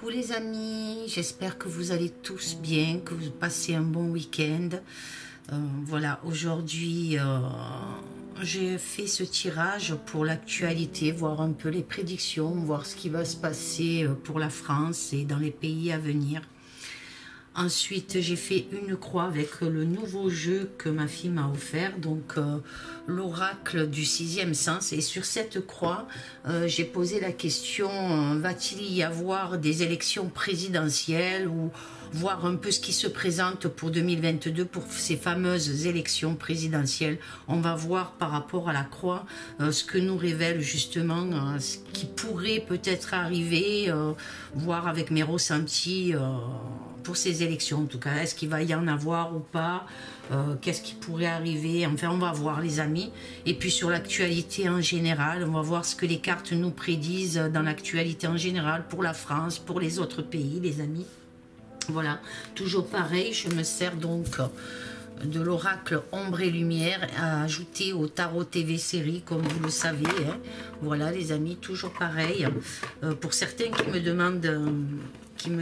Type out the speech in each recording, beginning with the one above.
Coucou les amis, j'espère que vous allez tous bien, que vous passez un bon week-end. Voilà, aujourd'hui j'ai fait ce tirage pour l'actualité, voir un peu les prédictions, voir ce qui va se passer pour la France et dans les pays à venir. Ensuite, j'ai fait une croix avec le nouveau jeu que ma fille m'a offert, donc l'oracle du sixième sens. Et sur cette croix, j'ai posé la question, va-t-il y avoir des élections présidentielles ou voir un peu ce qui se présente pour 2022 pour ces fameuses élections présidentielles. On va voir par rapport à la croix ce que nous révèle justement ce qui pourrait peut-être arriver, voir avec mes ressentis pour ces élections en tout cas. Est-ce qu'il va y en avoir ou pas, qu'est-ce qui pourrait arriver, enfin on va voir les amis. Et puis sur l'actualité en général, on va voir ce que les cartes nous prédisent dans l'actualité en général pour la France, pour les autres pays les amis. Voilà, toujours pareil, je me sers donc de l'oracle Ombre et Lumière à ajouter au Tarot TV série, comme vous le savez. Hein. Voilà les amis, toujours pareil. Pour certains qui me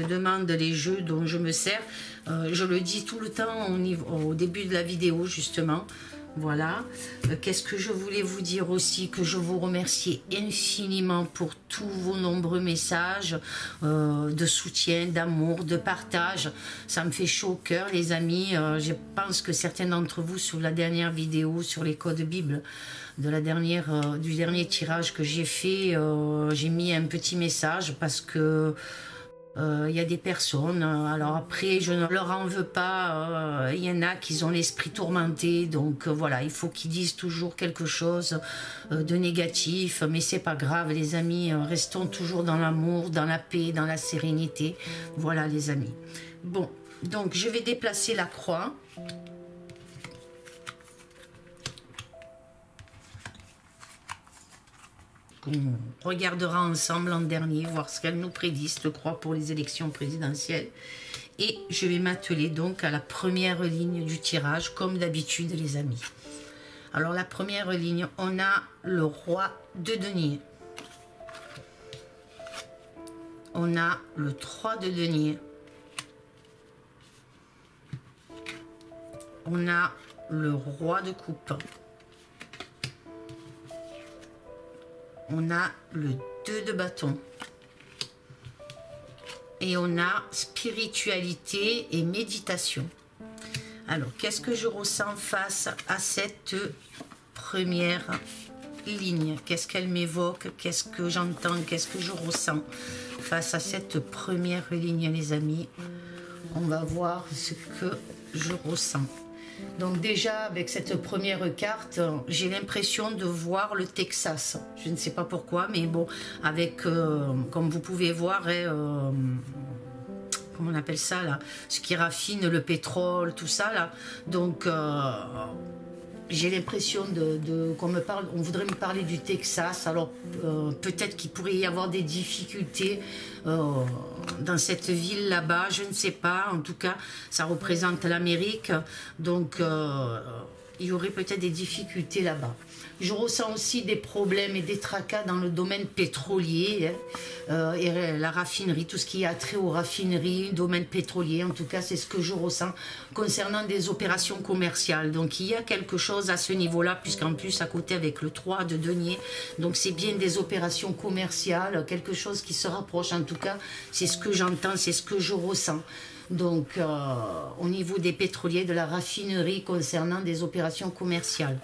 demandent les jeux dont je me sers, je le dis tout le temps au début de la vidéo justement. Voilà, qu'est-ce que je voulais vous dire aussi, que je vous remercie infiniment pour tous vos nombreux messages de soutien, d'amour, de partage. Ça me fait chaud au cœur les amis. Je pense que certains d'entre vous sur la dernière vidéo sur les codes Bible de du dernier tirage que j'ai fait, j'ai mis un petit message parce que y a des personnes, alors après je ne leur en veux pas, il y en a qui ont l'esprit tourmenté, donc voilà, il faut qu'ils disent toujours quelque chose de négatif, mais c'est pas grave les amis, restons toujours dans l'amour, dans la paix, dans la sérénité, voilà les amis. Bon, donc je vais déplacer la croix. On regardera ensemble en dernier, voir ce qu'elle nous prédit, cette croix pour les élections présidentielles. Et je vais m'atteler donc à la première ligne du tirage, comme d'habitude les amis. Alors la première ligne, on a le roi de denier. On a le 3 de denier. On a le roi de coupe. On a le 2 de bâton. Et on a spiritualité et méditation. Alors, qu'est-ce que je ressens face à cette première ligne? Qu'est-ce qu'elle m'évoque? Qu'est-ce que j'entends? Qu'est-ce que je ressens face à cette première ligne, les amis? On va voir ce que je ressens. Donc déjà, avec cette première carte, j'ai l'impression de voir le Texas. Je ne sais pas pourquoi, mais bon, avec, comme vous pouvez voir, comment on appelle ça, là, ce qui raffine le pétrole, tout ça, là. Donc, j'ai l'impression on voudrait me parler du Texas. Alors, peut-être qu'il pourrait y avoir des difficultés dans cette ville là-bas, je ne sais pas. En tout cas, ça représente l'Amérique. Donc, il y aurait peut-être des difficultés là-bas. Je ressens aussi des problèmes et des tracas dans le domaine pétrolier et la raffinerie, tout ce qui a trait aux raffineries, domaine pétrolier. En tout cas, c'est ce que je ressens concernant des opérations commerciales. Donc, il y a quelque chose à ce niveau-là, puisqu'en plus, à côté avec le 3 de denier, donc c'est bien des opérations commerciales, quelque chose qui se rapproche. En tout cas, c'est ce que j'entends, c'est ce que je ressens. Donc, au niveau des pétroliers, de la raffinerie concernant des opérations commerciales.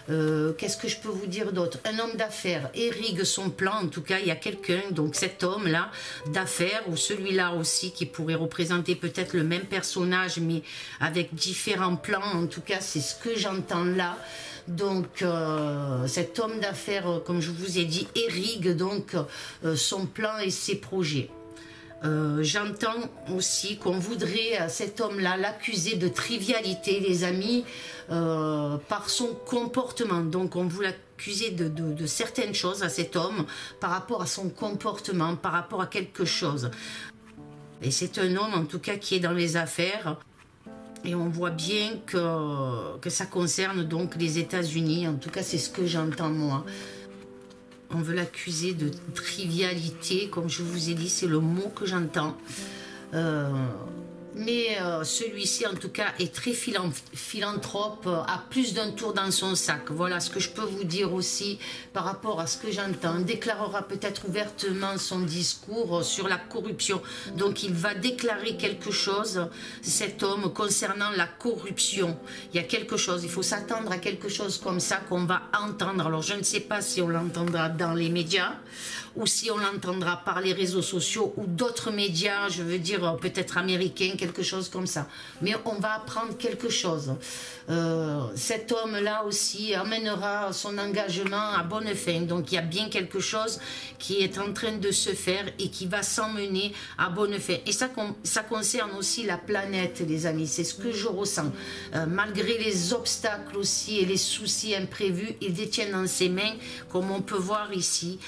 Qu'est-ce que je peux vous dire d'autre? Un homme d'affaires irrigue son plan, en tout cas, il y a quelqu'un, donc cet homme-là d'affaires, ou celui-là aussi, qui pourrait représenter peut-être le même personnage, mais avec différents plans, en tout cas, c'est ce que j'entends là. Donc, cet homme d'affaires, comme je vous ai dit, irrigue donc son plan et ses projets. J'entends aussi qu'on voudrait à cet homme-là l'accuser de trivialité, les amis, par son comportement. Donc on voulait l'accuser de certaines choses à cet homme par rapport à son comportement, par rapport à quelque chose. Et c'est un homme en tout cas qui est dans les affaires. Et on voit bien que ça concerne donc les États-Unis. En tout cas, c'est ce que j'entends moi. on veut l'accuser de trivialité, comme je vous ai dit, c'est le mot que j'entends. Mais celui-ci, en tout cas, est très philanthrope, a plus d'un tour dans son sac. Voilà ce que je peux vous dire aussi par rapport à ce que j'entends. Déclarera peut-être ouvertement son discours sur la corruption. Donc, il va déclarer quelque chose, cet homme, concernant la corruption. Il y a quelque chose, il faut s'attendre à quelque chose comme ça qu'on va entendre. Alors, je ne sais pas si on l'entendra dans les médias ou si on l'entendra par les réseaux sociaux ou d'autres médias, je veux dire peut-être américains, quelque chose comme ça. Mais on va apprendre quelque chose. Cet homme-là aussi amènera son engagement à bonne fin. Donc il y a bien quelque chose qui est en train de se faire et qui va s'emmener à bonne fin. Et ça concerne aussi la planète, les amis. C'est ce que je ressens. Malgré les obstacles aussi et les soucis imprévus, il détient dans ses mains, comme on peut voir ici,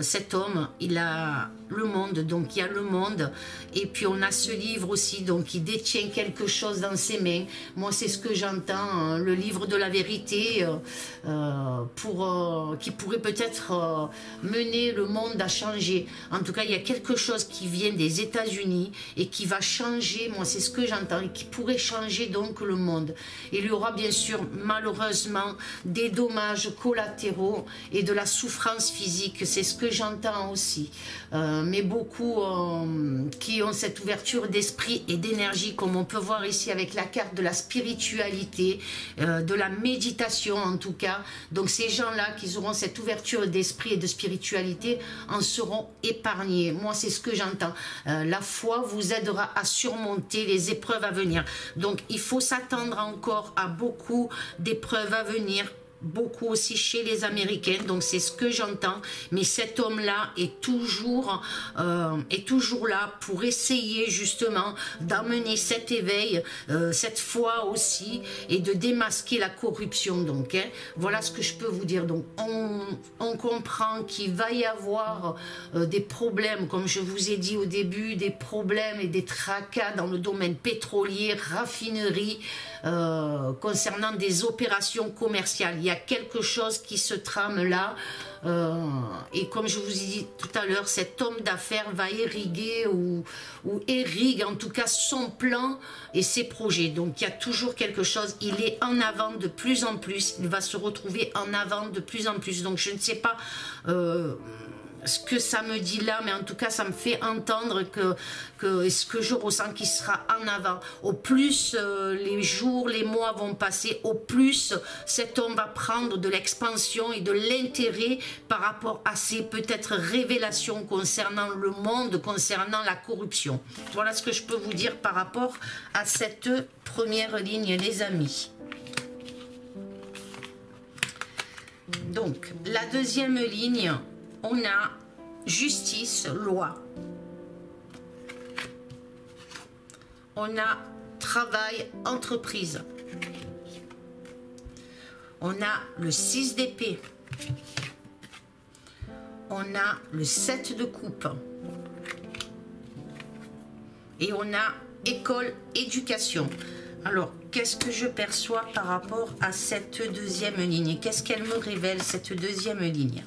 cet homme, il a le monde, donc il y a le monde, et puis on a ce livre aussi, donc il détient quelque chose dans ses mains. Moi c'est ce que j'entends, hein, le livre de la vérité, qui pourrait peut-être mener le monde à changer. En tout cas il y a quelque chose qui vient des États-Unis et qui va changer, moi c'est ce que j'entends, et qui pourrait changer donc le monde. Il y aura bien sûr malheureusement des dommages collatéraux et de la souffrance physique, c'est ce que j'entends aussi. Mais beaucoup qui ont cette ouverture d'esprit et d'énergie, comme on peut voir ici avec la carte de la spiritualité, de la méditation en tout cas. Donc ces gens-là qui auront cette ouverture d'esprit et de spiritualité en seront épargnés. Moi c'est ce que j'entends. La foi vous aidera à surmonter les épreuves à venir. Donc il faut s'attendre encore à beaucoup d'épreuves à venir, beaucoup aussi chez les Américains, donc c'est ce que j'entends. Mais cet homme-là est toujours là pour essayer justement d'amener cet éveil, cette foi aussi, et de démasquer la corruption. Donc hein, voilà ce que je peux vous dire. Donc on comprend qu'il va y avoir des problèmes, comme je vous ai dit au début, des problèmes et des tracas dans le domaine pétrolier, raffinerie, concernant des opérations commerciales. Il y a quelque chose qui se trame là, et comme je vous ai dit tout à l'heure, cet homme d'affaires va irriguer ou irrigue en tout cas son plan et ses projets. Donc il y a toujours quelque chose, il est en avant de plus en plus, il va se retrouver en avant de plus en plus. Donc je ne sais pas ce que ça me dit là, mais en tout cas ça me fait entendre que ce que je ressens qui sera en avant. Au plus les jours, les mois vont passer, au plus cet homme va prendre de l'expansion et de l'intérêt par rapport à ses peut-être révélations concernant le monde, concernant la corruption. Voilà ce que je peux vous dire par rapport à cette première ligne, les amis. Donc la deuxième ligne, on a justice, loi. On a travail, entreprise. On a le 6 d'épée. On a le 7 de coupe. Et on a école, éducation. Alors, qu'est-ce que je perçois par rapport à cette deuxième ligne? Qu'est-ce qu'elle me révèle, cette deuxième ligne?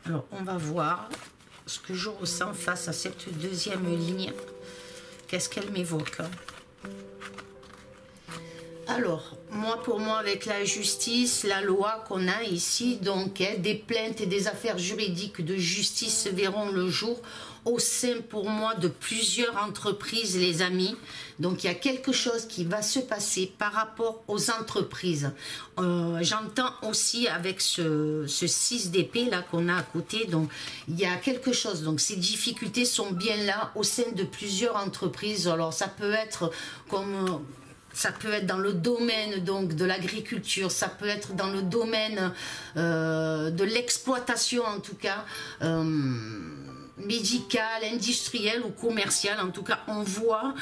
Alors, on va voir ce que je ressens face à cette deuxième ligne. Qu'est-ce qu'elle m'évoque? Alors, pour moi, avec la justice, la loi qu'on a ici, donc des plaintes et des affaires juridiques de justice verront le jour au sein pour moi de plusieurs entreprises, les amis. Donc il y a quelque chose qui va se passer par rapport aux entreprises. J'entends aussi avec ce 6 d'épée là qu'on a à côté, donc il y a quelque chose, donc ces difficultés sont bien là au sein de plusieurs entreprises. Alors ça peut être comme... Ça peut être dans le domaine donc de l'agriculture, ça peut être dans le domaine de l'exploitation en tout cas, médicale, industrielle ou commerciale. En tout cas, on voit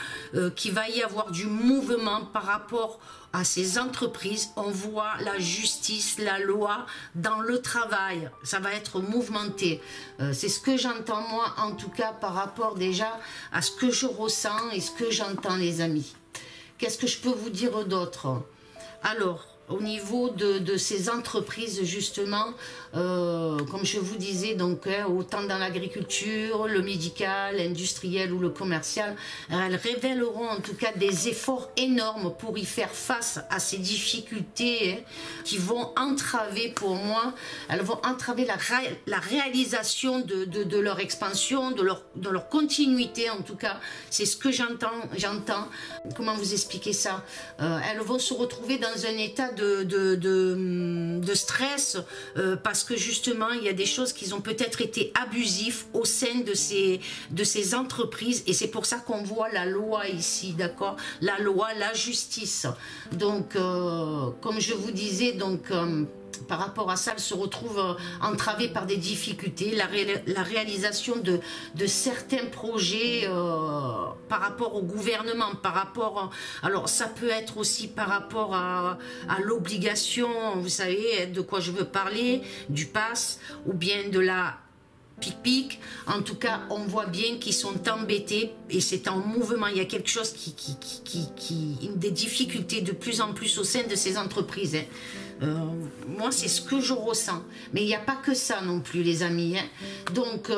qu'il va y avoir du mouvement par rapport à ces entreprises. On voit la justice, la loi dans le travail. Ça va être mouvementé. C'est ce que j'entends moi, en tout cas, par rapport déjà à ce que je ressens et ce que j'entends, les amis. Qu'est-ce que je peux vous dire d'autre? Alors, au niveau de ces entreprises justement, comme je vous disais, donc autant dans l'agriculture, le médical, l'industriel ou le commercial, elles révéleront en tout cas des efforts énormes pour y faire face à ces difficultés qui vont entraver, pour moi, elles vont entraver la réalisation de leur expansion, de leur continuité en tout cas. C'est ce que j'entends. Comment vous expliquer ça? Elles vont se retrouver dans un état de stress parce que justement il y a des choses qui ont peut-être été abusives au sein de ces entreprises, et c'est pour ça qu'on voit la loi ici, d'accord, la loi, la justice. Donc comme je vous disais, donc par rapport à ça, elle se retrouve entravée par des difficultés, la réalisation de certains projets par rapport au gouvernement, par rapport, alors ça peut être aussi par rapport à l'obligation, vous savez de quoi je veux parler, du pass ou bien de la pic-pic. En tout cas, on voit bien qu'ils sont embêtés et c'est en mouvement. Il y a quelque chose des difficultés de plus en plus au sein de ces entreprises. Moi, c'est ce que je ressens. Mais il n'y a pas que ça non plus, les amis. Donc,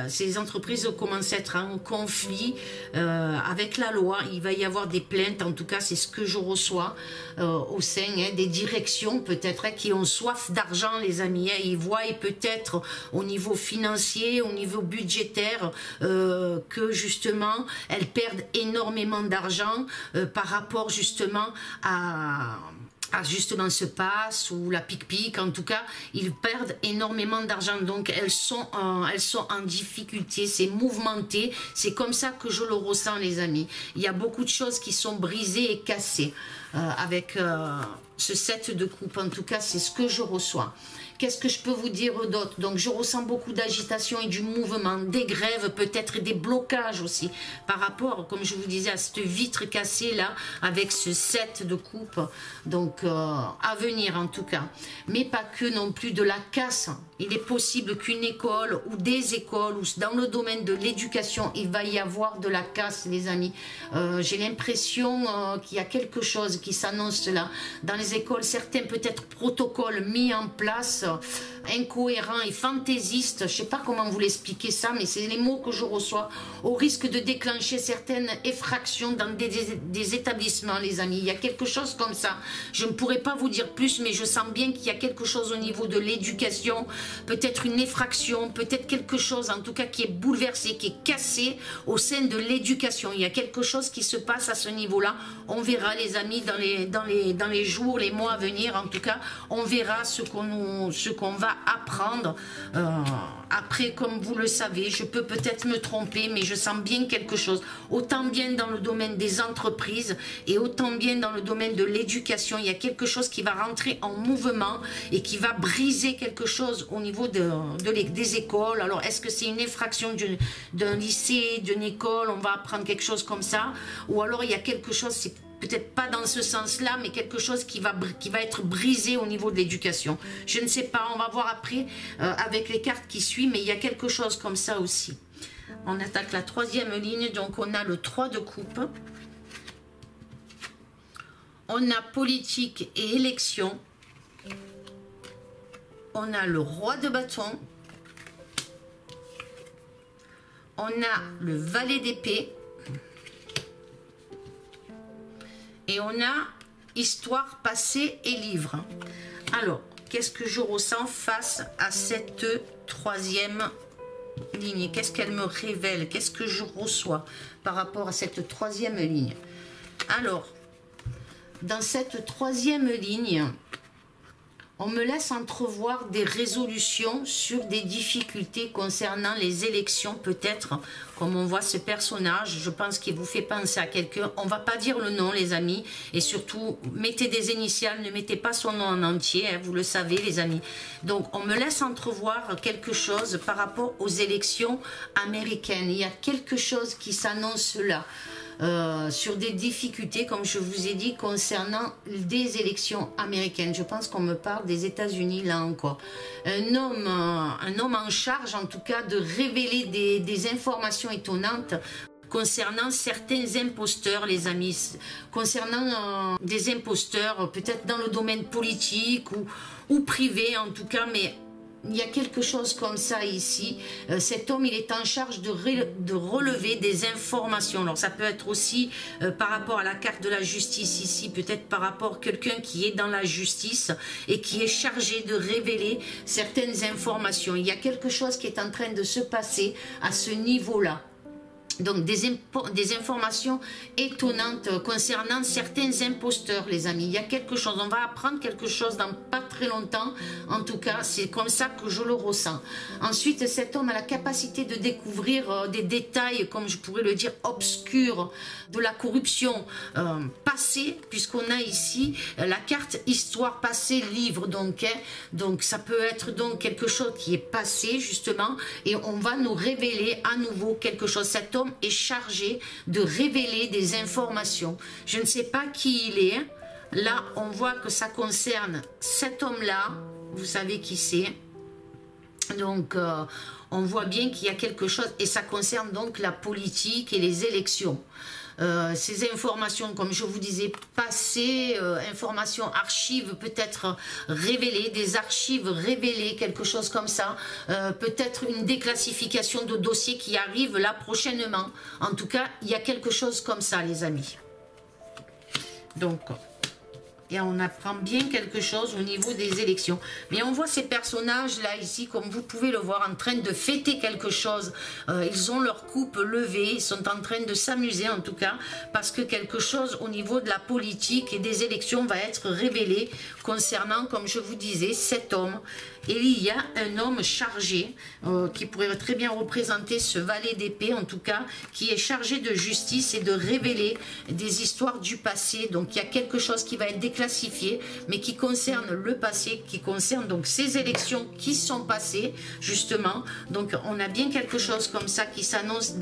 ces entreprises commencent à être en conflit avec la loi. Il va y avoir des plaintes. En tout cas, c'est ce que je reçois au sein des directions, peut-être, qui ont soif d'argent, les amis. Ils voient peut-être au niveau financier, au niveau budgétaire, que justement, elles perdent énormément d'argent par rapport justement à justement ce pass ou la pic-pic. En tout cas, ils perdent énormément d'argent, donc elles sont en difficulté, c'est mouvementé, c'est comme ça que je le ressens, les amis. Il y a beaucoup de choses qui sont brisées et cassées avec ce set de coupe. En tout cas, c'est ce que je reçois. Qu'est-ce que je peux vous dire d'autre? Donc, je ressens beaucoup d'agitation et du mouvement, des grèves peut-être et des blocages aussi par rapport, comme je vous disais, à cette vitre cassée là, avec ce set de coupe. Donc, à venir en tout cas. Mais pas que non plus de la casse. Il est possible qu'une école ou des écoles, ou dans le domaine de l'éducation, il va y avoir de la casse, les amis. J'ai l'impression qu'il y a quelque chose qui s'annonce là. Dans les écoles, certains peut-être protocoles mis en place, incohérents et fantaisistes, je ne sais pas comment vous l'expliquer ça, mais c'est les mots que je reçois, au risque de déclencher certaines effractions dans des établissements, les amis. Il y a quelque chose comme ça. Je ne pourrais pas vous dire plus, mais je sens bien qu'il y a quelque chose au niveau de l'éducation, peut-être une effraction, peut-être quelque chose en tout cas qui est bouleversé, qui est cassé au sein de l'éducation. Il y a quelque chose qui se passe à ce niveau-là. On verra, les amis, dans les jours, les mois à venir. En tout cas, on verra ce qu'on va apprendre. Après, comme vous le savez, je peux peut-être me tromper, mais je sens bien quelque chose. Autant bien dans le domaine des entreprises et autant bien dans le domaine de l'éducation. Il y a quelque chose qui va rentrer en mouvement et qui va briser quelque chose au niveau des écoles. Alors, est-ce que c'est une effraction d'un lycée, d'une école? On va apprendre quelque chose comme ça? Ou alors, il y a quelque chose, c'est peut-être pas dans ce sens-là, mais quelque chose qui va être brisé au niveau de l'éducation. Je ne sais pas, on va voir après avec les cartes qui suivent, mais il y a quelque chose comme ça aussi. On attaque la troisième ligne, donc on a le 3 de coupe. On a politique et élection. On a le roi de bâton. On a le valet d'épée. Et on a histoire passée et livre. Alors, qu'est-ce que je ressens face à cette troisième ligne? Qu'est-ce qu'elle me révèle? Qu'est-ce que je reçois par rapport à cette troisième ligne? Alors, dans cette troisième ligne, on me laisse entrevoir des résolutions sur des difficultés concernant les élections, peut-être, comme on voit ce personnage, je pense qu'il vous fait penser à quelqu'un. On ne va pas dire le nom, les amis, et surtout, mettez des initiales, ne mettez pas son nom en entier, hein, vous le savez, les amis. Donc, on me laisse entrevoir quelque chose par rapport aux élections américaines. Il y a quelque chose qui s'annonce là. Sur des difficultés, comme je vous ai dit, concernant des élections américaines. Je pense qu'on me parle des États-Unis là encore. Un homme en charge, en tout cas, de révéler des informations étonnantes concernant certains imposteurs, les amis, concernant des imposteurs, peut-être dans le domaine politique ou privé en tout cas, mais il y a quelque chose comme ça ici. Cet homme, il est en charge de relever des informations. Alors ça peut être aussi par rapport à la carte de la justice ici, peut-être par rapport à quelqu'un qui est dans la justice et qui est chargé de révéler certaines informations. Il y a quelque chose qui est en train de se passer à ce niveau-là. Donc des informations étonnantes concernant certains imposteurs, les amis. Il y a quelque chose, on va apprendre quelque chose dans pas très longtemps. En tout cas, c'est comme ça que je le ressens. Ensuite, cet homme a la capacité de découvrir des détails, comme je pourrais le dire, obscurs de la corruption passée, puisqu'on a ici la carte histoire passée, livre. Donc ça peut être donc quelque chose qui est passé, justement, et on va nous révéler à nouveau quelque chose. Cet homme est chargé de révéler des informations. Je ne sais pas qui il est. Là, on voit que ça concerne cet homme-là. Vous savez qui c'est. Donc, on voit bien qu'il y a quelque chose. Et ça concerne donc la politique et les élections. Ces informations, comme je vous disais, passées, informations, archives peut-être révélées, des archives révélées, quelque chose comme ça, peut-être une déclassification de dossiers qui arrive là prochainement. En tout cas, il y a quelque chose comme ça, les amis. Donc, et on apprend bien quelque chose au niveau des élections. Mais on voit ces personnages-là, ici, comme vous pouvez le voir, en train de fêter quelque chose. Ils ont leur coupe levée, ils sont en train de s'amuser, en tout cas, parce que quelque chose au niveau de la politique et des élections va être révélé concernant, comme je vous disais, cet homme. Et il y a un homme chargé, qui pourrait très bien représenter ce valet d'épée, en tout cas, qui est chargé de justice et de révéler des histoires du passé. Donc il y a quelque chose qui va être déclassifié, mais qui concerne le passé, qui concerne donc ces élections qui sont passées, justement. Donc on a bien quelque chose comme ça qui s'annonce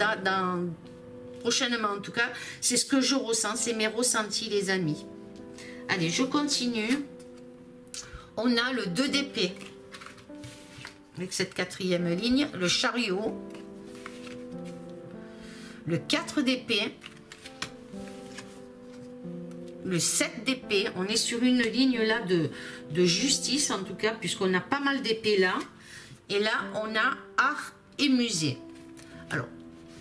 prochainement, en tout cas. C'est ce que je ressens, c'est mes ressentis, les amis. Allez, je continue. On a le 2 d'épée. Avec cette 4e ligne, le chariot, le 4 d'épée, le 7 d'épée. On est sur une ligne là de justice, en tout cas, puisqu'on a pas mal d'épées là. Et là, on a art et musée. Alors,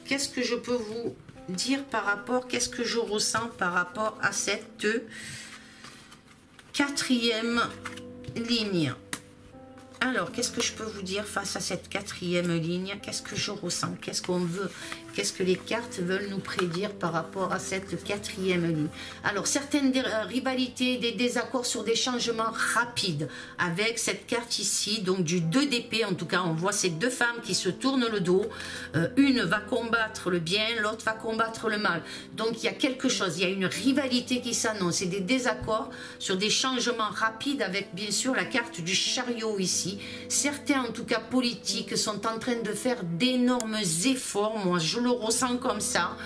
qu'est-ce que je peux vous dire par rapport, qu'est-ce que je ressens par rapport à cette 4e ligne? Alors, qu'est-ce que je peux vous dire face à cette 4e ligne? Qu'est-ce que je ressens? Qu'est-ce qu'on veut? Qu'est-ce que les cartes veulent nous prédire par rapport à cette 4e ligne? Alors, certaines rivalités, des désaccords sur des changements rapides avec cette carte ici, donc du 2 d'épée. En tout cas, on voit ces deux femmes qui se tournent le dos. Une va combattre le bien, l'autre va combattre le mal. Donc, il y a quelque chose, il y a une rivalité qui s'annonce et des désaccords sur des changements rapides avec, bien sûr, la carte du chariot ici. Certains, en tout cas politiques, sont en train de faire d'énormes efforts, moi je le ressens comme ça,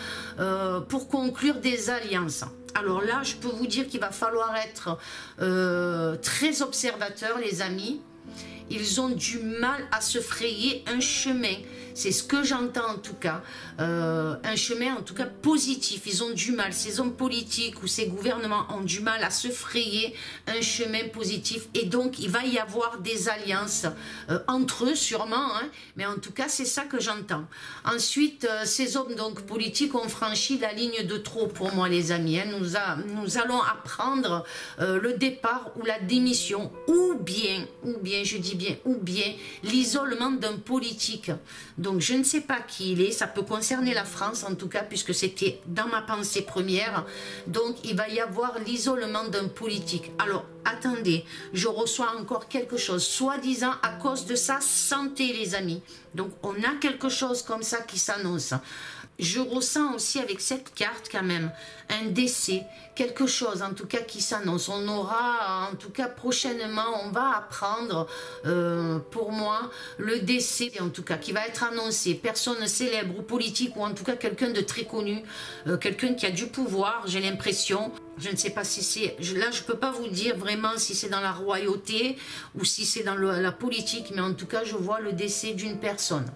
pour conclure des alliances. Alors là, je peux vous dire qu'il va falloir être très observateur, les amis. Ils ont du mal à se frayer un chemin. C'est ce que j'entends en tout cas. Un chemin en tout cas positif. Ils ont du mal. Ces hommes politiques ou ces gouvernements ont du mal à se frayer un chemin positif. Et donc il va y avoir des alliances entre eux sûrement. Hein, mais en tout cas c'est ça que j'entends. Ensuite ces hommes donc politiques ont franchi la ligne de trop pour moi les amis. Hein. Nous allons apprendre le départ ou la démission. Ou bien je dis bien, ou bien l'isolement d'un politique. Donc je ne sais pas qui il est, ça peut concerner la France en tout cas, puisque c'était dans ma pensée première. Donc il va y avoir l'isolement d'un politique. Alors attendez, je reçois encore quelque chose, soi-disant à cause de sa santé les amis. Donc on a quelque chose comme ça qui s'annonce. Je ressens aussi avec cette carte quand même un décès, quelque chose en tout cas qui s'annonce. On aura en tout cas prochainement, on va apprendre pour moi le décès en tout cas qui va être annoncé. Personne célèbre ou politique ou en tout cas quelqu'un de très connu, quelqu'un qui a du pouvoir, j'ai l'impression. Je ne sais pas si c'est, là je ne peux pas vous dire vraiment si c'est dans la royauté ou si c'est dans la politique, mais en tout cas je vois le décès d'une personne.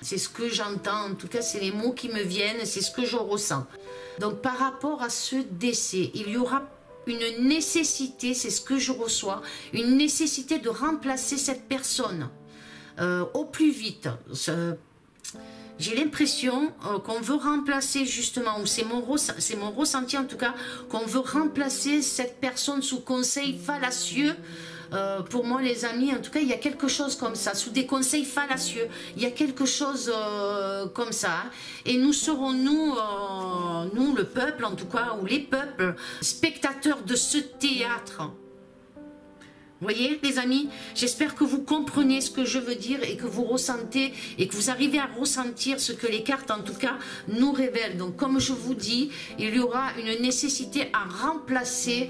C'est ce que j'entends, en tout cas c'est les mots qui me viennent, c'est ce que je ressens. Donc par rapport à ce décès, il y aura une nécessité, c'est ce que je reçois, une nécessité de remplacer cette personne au plus vite. J'ai l'impression qu'on veut remplacer justement, ou c'est mon ressenti en tout cas, qu'on veut remplacer cette personne sous conseil fallacieux. Pour moi les amis, en tout cas il y a quelque chose comme ça, sous des conseils fallacieux, il y a quelque chose comme ça, hein. Et nous serons nous le peuple en tout cas, ou les peuples, spectateurs de ce théâtre. Vous voyez les amis, j'espère que vous comprenez ce que je veux dire et que vous ressentez et que vous arrivez à ressentir ce que les cartes en tout cas nous révèlent. Donc comme je vous dis, il y aura une nécessité à remplacer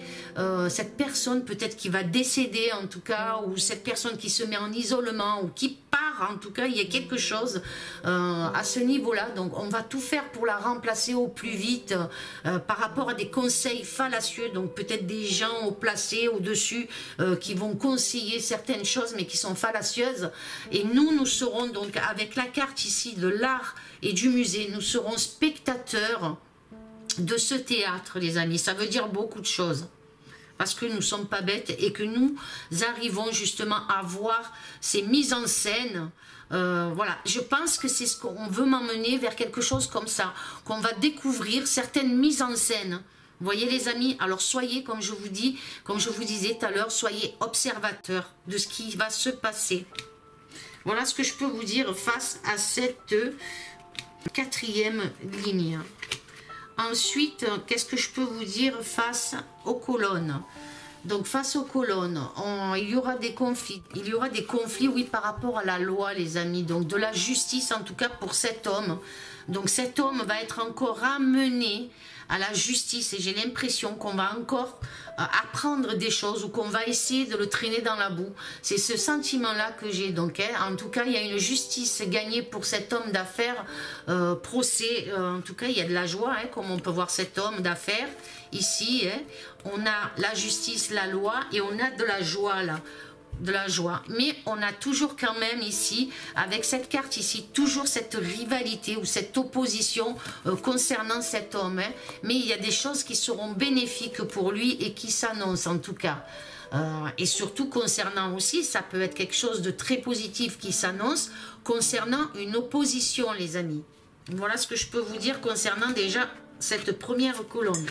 cette personne peut-être qui va décéder en tout cas, ou cette personne qui se met en isolement ou qui part en tout cas, il y a quelque chose à ce niveau-là. Donc on va tout faire pour la remplacer au plus vite par rapport à des conseils fallacieux, donc peut-être des gens au placé au-dessus qui vont conseiller certaines choses mais qui sont fallacieuses. Et nous serons donc avec la carte ici de l'art et du musée, nous serons spectateurs de ce théâtre les amis. Ça veut dire beaucoup de choses parce que nous ne sommes pas bêtes et que nous arrivons justement à voir ces mises en scène. Voilà, je pense que c'est ce qu'on veut m'emmener vers quelque chose comme ça, qu'on va découvrir certaines mises en scène. Vous voyez les amis, alors soyez, comme je vous disais tout à l'heure, soyez observateurs de ce qui va se passer. Voilà ce que je peux vous dire face à cette quatrième ligne. Ensuite, qu'est-ce que je peux vous dire face aux colonnes? Donc face aux colonnes, il y aura des conflits. Il y aura des conflits, oui, par rapport à la loi, les amis. Donc de la justice, en tout cas pour cet homme. Donc cet homme va être encore ramené à la justice et j'ai l'impression qu'on va encore apprendre des choses ou qu'on va essayer de le traîner dans la boue. C'est ce sentiment-là que j'ai. Donc, en tout cas, il y a une justice gagnée pour cet homme d'affaires, procès. En tout cas, il y a de la joie, hein, comme on peut voir cet homme d'affaires ici. Hein. On a la justice, la loi et on a de la joie là. De la joie, mais on a toujours quand même ici, avec cette carte ici, toujours cette rivalité ou cette opposition concernant cet homme, hein. Mais il y a des choses qui seront bénéfiques pour lui et qui s'annoncent en tout cas, et surtout concernant aussi, ça peut être quelque chose de très positif qui s'annonce concernant une opposition les amis. Voilà ce que je peux vous dire concernant déjà cette première colonne.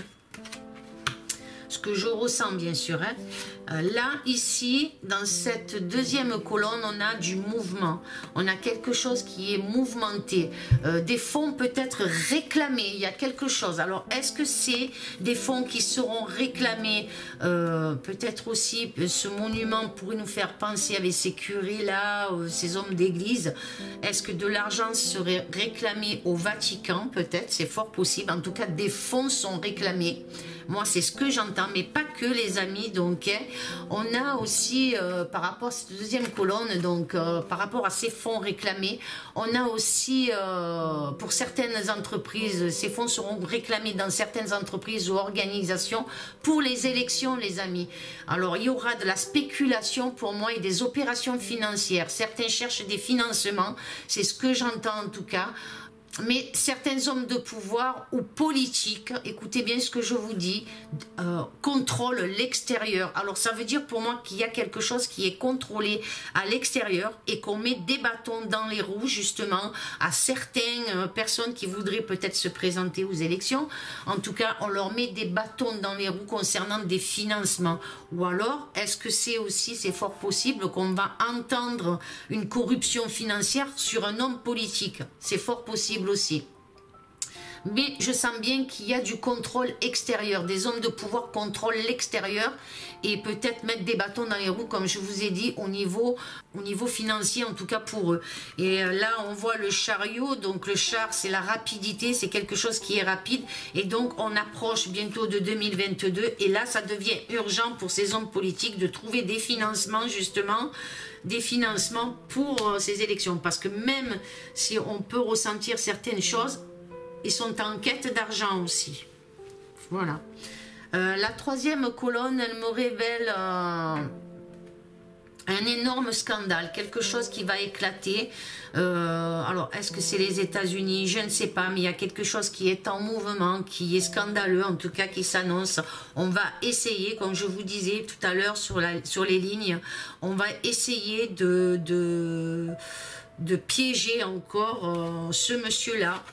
Ce que je ressens bien sûr, hein. Là ici dans cette deuxième colonne on a du mouvement, on a quelque chose qui est mouvementé, des fonds peut-être réclamés, il y a quelque chose. Alors est-ce que c'est des fonds qui seront réclamés, peut-être aussi ce monument pourrait nous faire penser avec ces curés là, ces hommes d'église, est-ce que de l'argent serait réclamé au Vatican? Peut-être, c'est fort possible, en tout cas des fonds sont réclamés. Moi, c'est ce que j'entends, mais pas que les amis. Donc, hein, on a aussi, par rapport à cette deuxième colonne, donc par rapport à ces fonds réclamés, on a aussi, pour certaines entreprises, ces fonds seront réclamés dans certaines entreprises ou organisations pour les élections, les amis. Alors, il y aura de la spéculation pour moi et des opérations financières. Certains cherchent des financements, c'est ce que j'entends en tout cas. Mais certains hommes de pouvoir ou politiques, écoutez bien ce que je vous dis, contrôlent l'extérieur. Alors ça veut dire pour moi qu'il y a quelque chose qui est contrôlé à l'extérieur et qu'on met des bâtons dans les roues justement à certaines personnes qui voudraient peut-être se présenter aux élections. En tout cas, on leur met des bâtons dans les roues concernant des financements. Ou alors, est-ce que c'est aussi, c'est fort possible qu'on va entendre une corruption financière sur un homme politique? C'est fort possible aussi. Mais je sens bien qu'il y a du contrôle extérieur, des hommes de pouvoir contrôlent l'extérieur et peut-être mettre des bâtons dans les roues, comme je vous ai dit, au niveau financier, en tout cas pour eux. Et là, on voit le chariot, donc le char, c'est la rapidité, c'est quelque chose qui est rapide, et donc on approche bientôt de 2022, et là, ça devient urgent pour ces hommes politiques de trouver des financements, justement, des financements pour ces élections, parce que même si on peut ressentir certaines choses, ils sont en quête d'argent aussi. Voilà. La troisième colonne, elle me révèle un énorme scandale, quelque chose qui va éclater. Alors, est-ce que c'est les États-Unis? Je ne sais pas, mais il y a quelque chose qui est en mouvement, qui est scandaleux, en tout cas qui s'annonce. On va essayer, comme je vous disais tout à l'heure sur les lignes, on va essayer de piéger encore ce monsieur-là.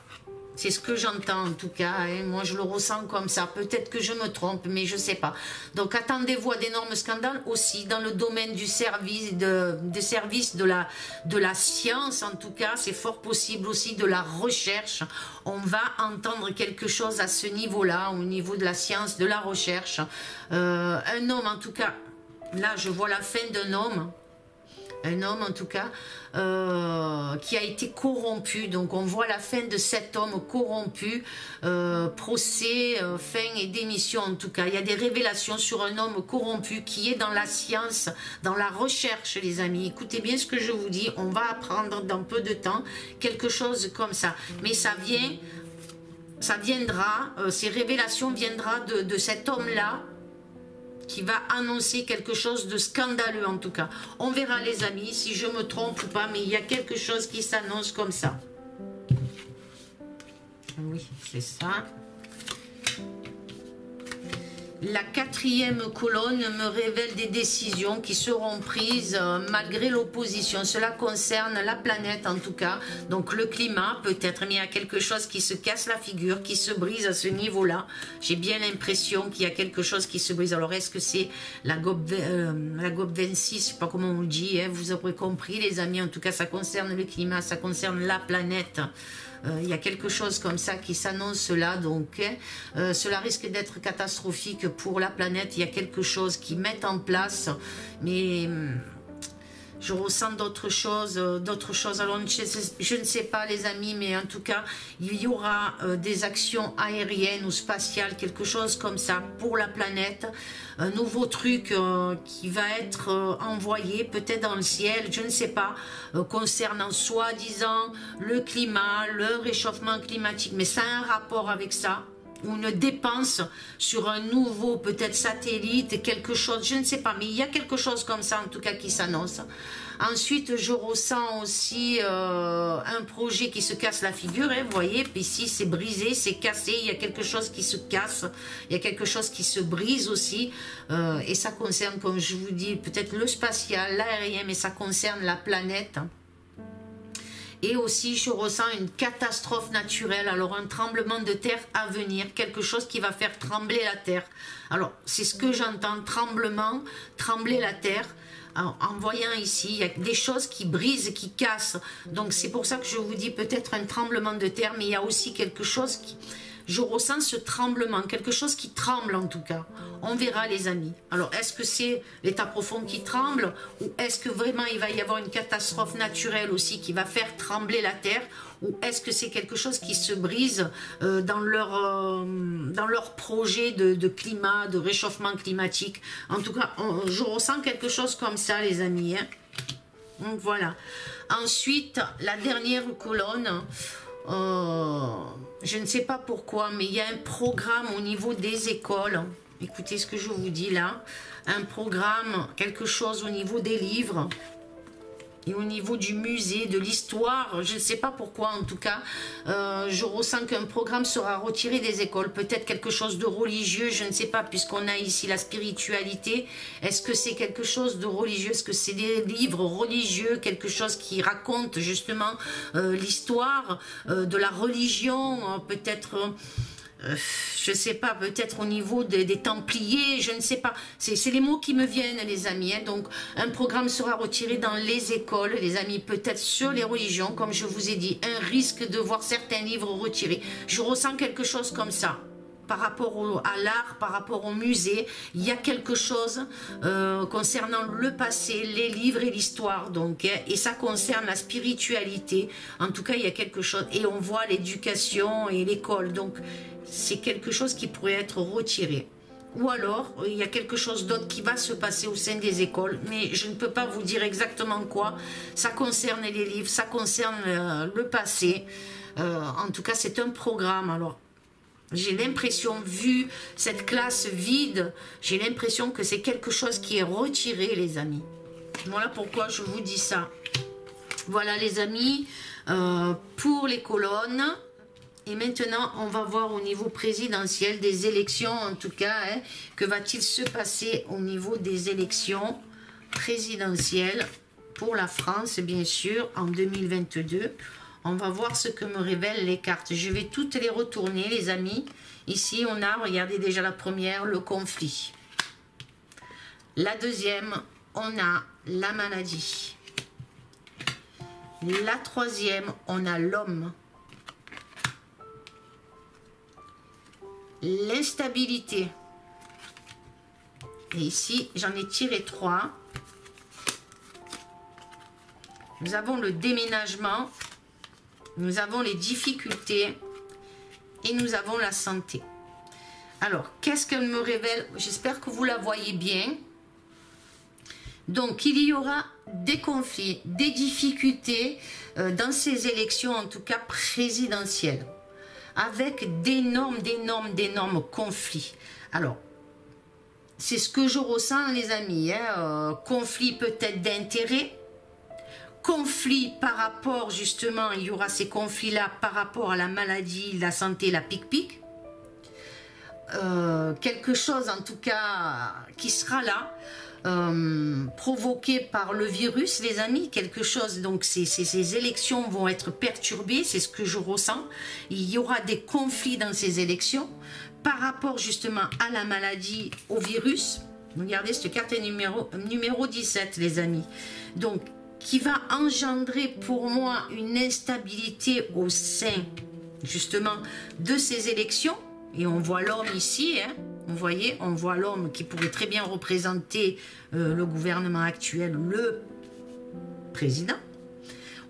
C'est ce que j'entends en tout cas, hein. Moi je le ressens comme ça, peut-être que je me trompe, mais je ne sais pas. Donc attendez-vous à d'énormes scandales aussi dans le domaine du service, des services de la science en tout cas, c'est fort possible aussi de la recherche. On va entendre quelque chose à ce niveau-là, au niveau de la science, de la recherche. Un homme en tout cas, là je vois la fin d'un homme. Un homme en tout cas qui a été corrompu, donc on voit la fin de cet homme corrompu, procès, fin et démission en tout cas. Il y a des révélations sur un homme corrompu qui est dans la science, dans la recherche les amis. Écoutez bien ce que je vous dis, on va apprendre dans peu de temps quelque chose comme ça, mais ça viendra, ces révélations viendront de cet homme-là, qui va annoncer quelque chose de scandaleux en tout cas. On verra les amis si je me trompe ou pas, mais il y a quelque chose qui s'annonce comme ça. Oui, c'est ça. La quatrième colonne me révèle des décisions qui seront prises malgré l'opposition. Cela concerne la planète en tout cas, donc le climat peut-être, mais il y a quelque chose qui se casse la figure, qui se brise à ce niveau-là. J'ai bien l'impression qu'il y a quelque chose qui se brise. Alors est-ce que c'est la GOP 26, je ne sais pas comment on le dit, hein, vous aurez compris les amis, en tout cas ça concerne le climat, ça concerne la planète. Il y a quelque chose comme ça qui s'annonce là, donc cela risque d'être catastrophique pour la planète. Il y a quelque chose qui met en place, mais je ressens d'autres choses, Alors je ne sais pas les amis, mais en tout cas il y aura des actions aériennes ou spatiales, quelque chose comme ça pour la planète. Un nouveau truc qui va être envoyé peut-être dans le ciel, je ne sais pas, concernant soi-disant le climat, le réchauffement climatique, mais ça a un rapport avec ça, ou une dépense sur un nouveau peut-être satellite, quelque chose, je ne sais pas, mais il y a quelque chose comme ça en tout cas qui s'annonce. Ensuite, je ressens aussi un projet qui se casse la figure, hein, vous voyez, puis ici c'est brisé, c'est cassé, il y a quelque chose qui se casse, il y a quelque chose qui se brise aussi, et ça concerne, comme je vous dis, peut-être le spatial, l'aérien, mais ça concerne la planète. Et aussi, je ressens une catastrophe naturelle, alors un tremblement de terre à venir, quelque chose qui va faire trembler la terre. Alors, c'est ce que j'entends, tremblement, trembler la terre. Alors, en voyant ici, il y a des choses qui brisent, qui cassent. Donc, c'est pour ça que je vous dis peut-être un tremblement de terre, mais il y a aussi quelque chose qui... Je ressens ce tremblement, quelque chose qui tremble en tout cas. On verra les amis. Alors est-ce que c'est l'état profond qui tremble, ou est-ce que vraiment il va y avoir une catastrophe naturelle aussi qui va faire trembler la terre, ou est-ce que c'est quelque chose qui se brise dans leur projet de climat, de réchauffement climatique. En tout cas, je ressens quelque chose comme ça les amis, hein. Donc voilà. Ensuite, la dernière colonne... je ne sais pas pourquoi, mais il y a un programme au niveau des écoles. Écoutez ce que je vous dis là. Un programme, quelque chose au niveau des livres. Et au niveau du musée, de l'histoire, je ne sais pas pourquoi en tout cas, je ressens qu'un programme sera retiré des écoles. Peut-être quelque chose de religieux, je ne sais pas, puisqu'on a ici la spiritualité. Est-ce que c'est quelque chose de religieux? Est-ce que c'est des livres religieux, quelque chose qui raconte justement l'histoire de la religion, peut-être... je sais pas, peut-être au niveau des Templiers, je ne sais pas. C'est les mots qui me viennent, les amis. Hein. Donc, un programme sera retiré dans les écoles, les amis, peut-être sur les religions, comme je vous ai dit. Un risque de voir certains livres retirés. Je ressens quelque chose comme ça. Par rapport à l'art, par rapport au musée, il y a quelque chose concernant le passé, les livres et l'histoire, donc, hein, et ça concerne la spiritualité. En tout cas, il y a quelque chose, et on voit l'éducation et l'école, donc c'est quelque chose qui pourrait être retiré. Ou alors, il y a quelque chose d'autre qui va se passer au sein des écoles, mais je ne peux pas vous dire exactement quoi. Ça concerne les livres, ça concerne le passé. En tout cas, c'est un programme, alors... J'ai l'impression, vu cette classe vide, j'ai l'impression que c'est quelque chose qui est retiré, les amis. Voilà pourquoi je vous dis ça. Voilà les amis, pour les colonnes. Et maintenant, on va voir au niveau présidentiel des élections, en tout cas, hein, que va-t-il se passer au niveau des élections présidentielles pour la France, bien sûr, en 2022. On va voir ce que me révèlent les cartes. Je vais toutes les retourner, les amis. Ici, on a, regardez déjà la première, le conflit. La deuxième, on a la maladie. La troisième, on a l'homme. L'instabilité. Et ici, j'en ai tiré 3. Nous avons le déménagement. Nous avons les difficultés. Et nous avons la santé. Alors, qu'est-ce qu'elle me révèle? J'espère que vous la voyez bien. Donc, il y aura des conflits, des difficultés dans ces élections, en tout cas présidentielles, avec d'énormes conflits. Alors, c'est ce que je ressens, les amis. Conflit peut-être d'intérêt, conflit par rapport, justement, il y aura ces conflits-là par rapport à la maladie, la santé, la pic-pic. Quelque chose, en tout cas, qui sera là. Provoqué par le virus, les amis, quelque chose, donc ces élections vont être perturbées, c'est ce que je ressens. Il y aura des conflits dans ces élections par rapport justement à la maladie, au virus. Regardez, cette carte est numéro 17, les amis, donc qui va engendrer pour moi une instabilité au sein justement de ces élections. Et on voit l'homme ici, hein. Vous voyez, on voit l'homme qui pourrait très bien représenter le gouvernement actuel, le président.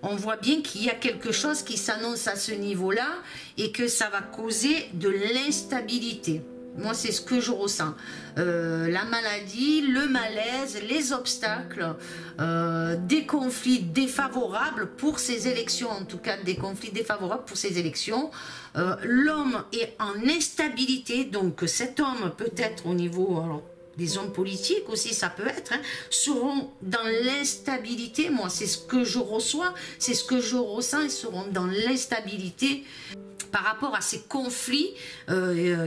On voit bien qu'il y a quelque chose qui s'annonce à ce niveau-là et que ça va causer de l'instabilité. Moi, c'est ce que je ressens. La maladie, le malaise, les obstacles, des conflits défavorables pour ces élections, en tout cas des conflits défavorables pour ces élections. L'homme est en instabilité, donc cet homme peut-être au niveau... Alors, des hommes politiques aussi, ça peut être, hein, seront dans l'instabilité. Moi, c'est ce que je reçois, c'est ce que je ressens, ils seront dans l'instabilité par rapport à ces conflits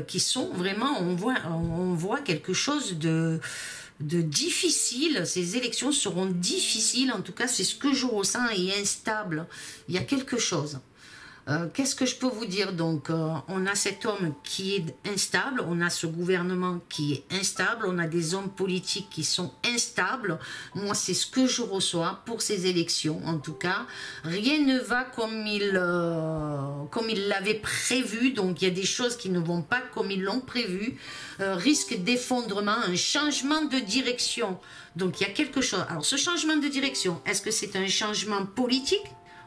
qui sont vraiment, on voit quelque chose de difficile. Ces élections seront difficiles, en tout cas, c'est ce que je ressens, et instable. Il y a quelque chose. Qu'est-ce que je peux vous dire? Donc, on a cet homme qui est instable, on a ce gouvernement qui est instable, on a des hommes politiques qui sont instables. Moi, c'est ce que je reçois pour ces élections. En tout cas, rien ne va comme il l'avait prévu. Donc, il y a des choses qui ne vont pas comme ils l'ont prévu. Risque d'effondrement, un changement de direction. Donc, il y a quelque chose. Alors, ce changement de direction, est-ce que c'est un changement politique?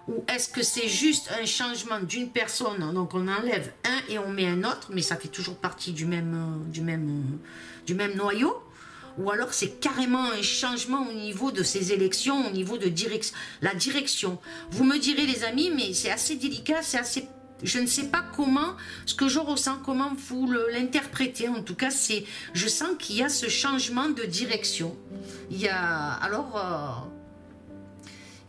Ou est-ce que c'est juste un changement d'une personne, donc on enlève un et on met un autre, mais ça fait toujours partie du même noyau? Ou alors c'est carrément un changement au niveau de ces élections, au niveau de la direction. Vous me direz les amis, mais c'est assez délicat, c'est assez... Je ne sais pas comment, ce que je ressens, comment vous l'interprétez. En tout cas, je sens qu'il y a ce changement de direction. Il y a... Alors...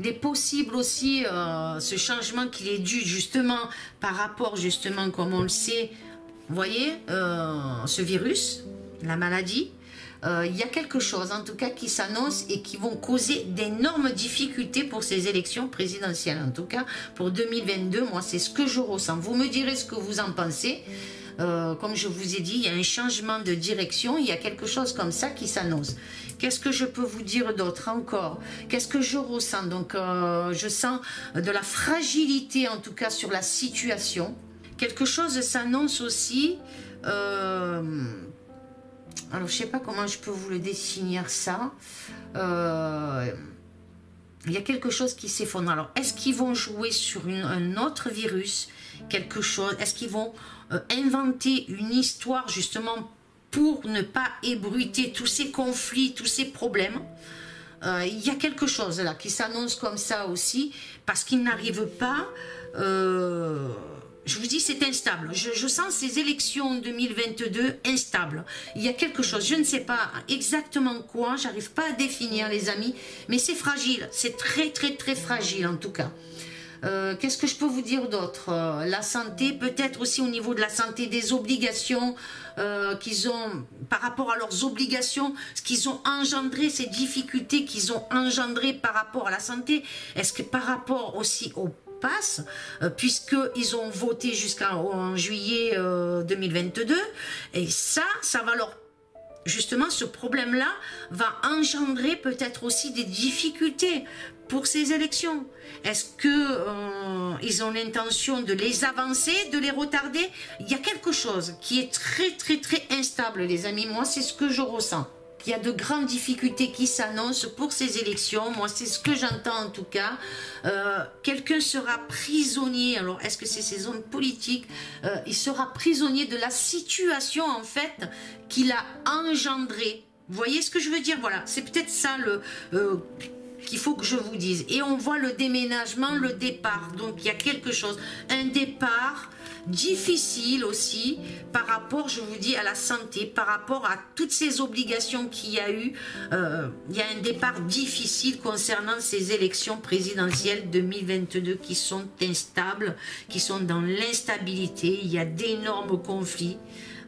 il est possible aussi ce changement qu'il est dû justement par rapport justement comme on le sait, vous voyez, ce virus, la maladie, il y a quelque chose en tout cas qui s'annonce et qui vont causer d'énormes difficultés pour ces élections présidentielles. En tout cas pour 2022, moi c'est ce que je ressens. Vous me direz ce que vous en pensez. Comme je vous ai dit, il y a un changement de direction, il y a quelque chose comme ça qui s'annonce. Qu'est-ce que je peux vous dire d'autre encore? Qu'est-ce que je ressens? Donc, je sens de la fragilité, en tout cas, sur la situation. Quelque chose s'annonce aussi. Alors, je ne sais pas comment je peux vous le définir, ça. Il y a quelque chose qui s'effondre. Alors, est-ce qu'ils vont jouer sur un autre virus? Quelque chose? Est-ce qu'ils vont inventer une histoire, justement, pour ne pas ébruiter tous ces conflits, tous ces problèmes? Il y a quelque chose là qui s'annonce comme ça aussi, parce qu'ils n'arrivent pas, je vous dis, c'est instable. Je sens ces élections 2022 instables. Il y a quelque chose, je ne sais pas exactement quoi, j'arrive pas à définir les amis, mais c'est fragile, c'est très très très fragile en tout cas. Qu'est-ce que je peux vous dire d'autre? La santé, peut-être aussi au niveau de la santé, des obligations qu'ils ont, par rapport à leurs obligations, ce qu'ils ont engendré, ces difficultés qu'ils ont engendrées par rapport à la santé. Est-ce que par rapport aussi au pass, puisqu'ils ont voté jusqu'en juillet 2022, et ça va leur... Justement, ce problème-là va engendrer peut-être aussi des difficultés pour ces élections. Est-ce que ils ont l'intention de les avancer, de les retarder? Il y a quelque chose qui est très très très instable, les amis. Moi, c'est ce que je ressens. Il y a de grandes difficultés qui s'annoncent pour ces élections. Moi, c'est ce que j'entends en tout cas. Quelqu'un sera prisonnier. Alors, est-ce que c'est ces hommes politiques? Il sera prisonnier de la situation, en fait, qu'il a engendrée. Vous voyez ce que je veux dire? Voilà, c'est peut-être ça qu'il faut que je vous dise. Et on voit le déménagement, le départ. Donc, il y a quelque chose. Un départ difficile aussi par rapport, je vous dis, à la santé, par rapport à toutes ces obligations qu'il y a eu. Il y a un départ difficile concernant ces élections présidentielles 2022 qui sont instables, qui sont dans l'instabilité. Il y a d'énormes conflits.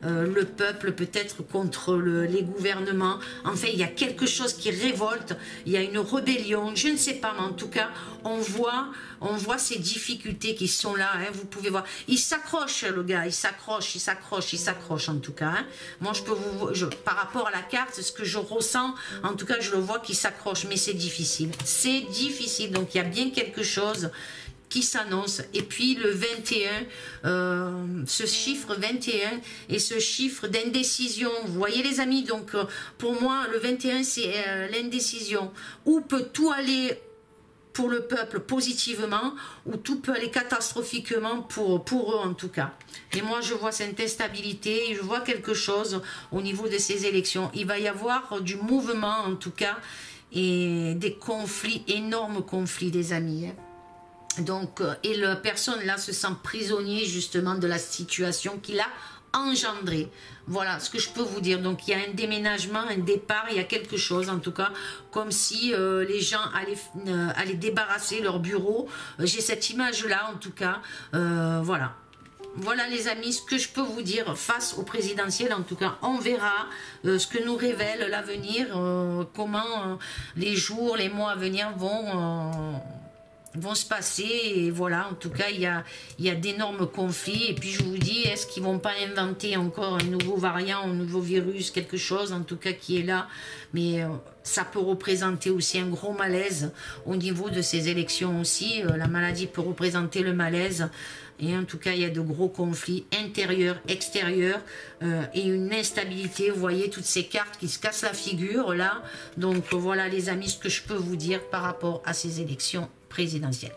Le peuple peut-être contre les gouvernements. Enfin, il y a quelque chose qui révolte, il y a une rébellion, je ne sais pas, mais en tout cas, on voit ces difficultés qui sont là, hein, vous pouvez voir. Il s'accroche, le gars, il s'accroche en tout cas. Hein. Moi, par rapport à la carte, c'est ce que je ressens, en tout cas, je le vois qu'il s'accroche, mais c'est difficile. C'est difficile, donc il y a bien quelque chose qui s'annonce. Et puis le 21, ce chiffre 21 et ce chiffre d'indécision, vous voyez les amis, donc pour moi le 21 c'est l'indécision, où peut tout aller pour le peuple positivement, ou tout peut aller catastrophiquement pour eux en tout cas. Et moi je vois cette instabilité, je vois quelque chose au niveau de ces élections. Il va y avoir du mouvement en tout cas, et des conflits, énormes conflits des amis, hein. Donc, et la personne là se sent prisonnier justement de la situation qu'il a engendrée. Voilà ce que je peux vous dire. Donc il y a un déménagement, un départ, il y a quelque chose en tout cas, comme si les gens allaient débarrasser leur bureau. J'ai cette image là en tout cas, voilà. Voilà les amis, ce que je peux vous dire face au présidentiel. En tout cas, on verra ce que nous révèle l'avenir, comment les jours, les mois à venir vont se passer. Et voilà, en tout cas il y a d'énormes conflits. Et puis je vous dis, est-ce qu'ils vont pas inventer encore un nouveau variant, un nouveau virus, quelque chose en tout cas qui est là, mais ça peut représenter aussi un gros malaise au niveau de ces élections aussi. La maladie peut représenter le malaise. Et en tout cas, il y a de gros conflits intérieurs, extérieurs, et une instabilité. Vous voyez toutes ces cartes qui se cassent la figure là. Donc voilà les amis, ce que je peux vous dire par rapport à ces élections présidentielle.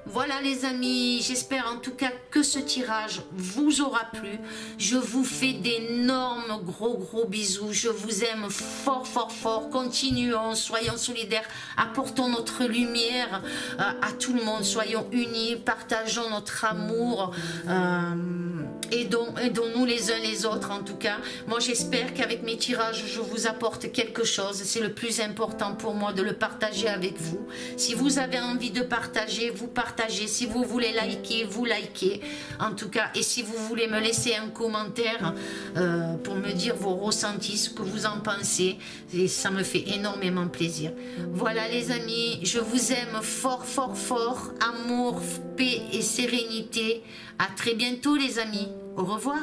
Voilà les amis, j'espère en tout cas que ce tirage vous aura plu. Je vous fais d'énormes gros bisous. Je vous aime fort fort fort. Continuons, soyons solidaires, apportons notre lumière à tout le monde. Soyons unis, partageons notre amour, aidons-nous les uns les autres en tout cas. Moi j'espère qu'avec mes tirages je vous apporte quelque chose. C'est le plus important pour moi de le partager avec vous. Si vous avez envie de partager, vous partagez. Si vous voulez liker, vous likez. En tout cas, et si vous voulez me laisser un commentaire pour me dire vos ressentis, ce que vous en pensez, et ça me fait énormément plaisir. Voilà les amis, je vous aime fort fort fort. Amour, paix et sérénité. À très bientôt les amis. Au revoir.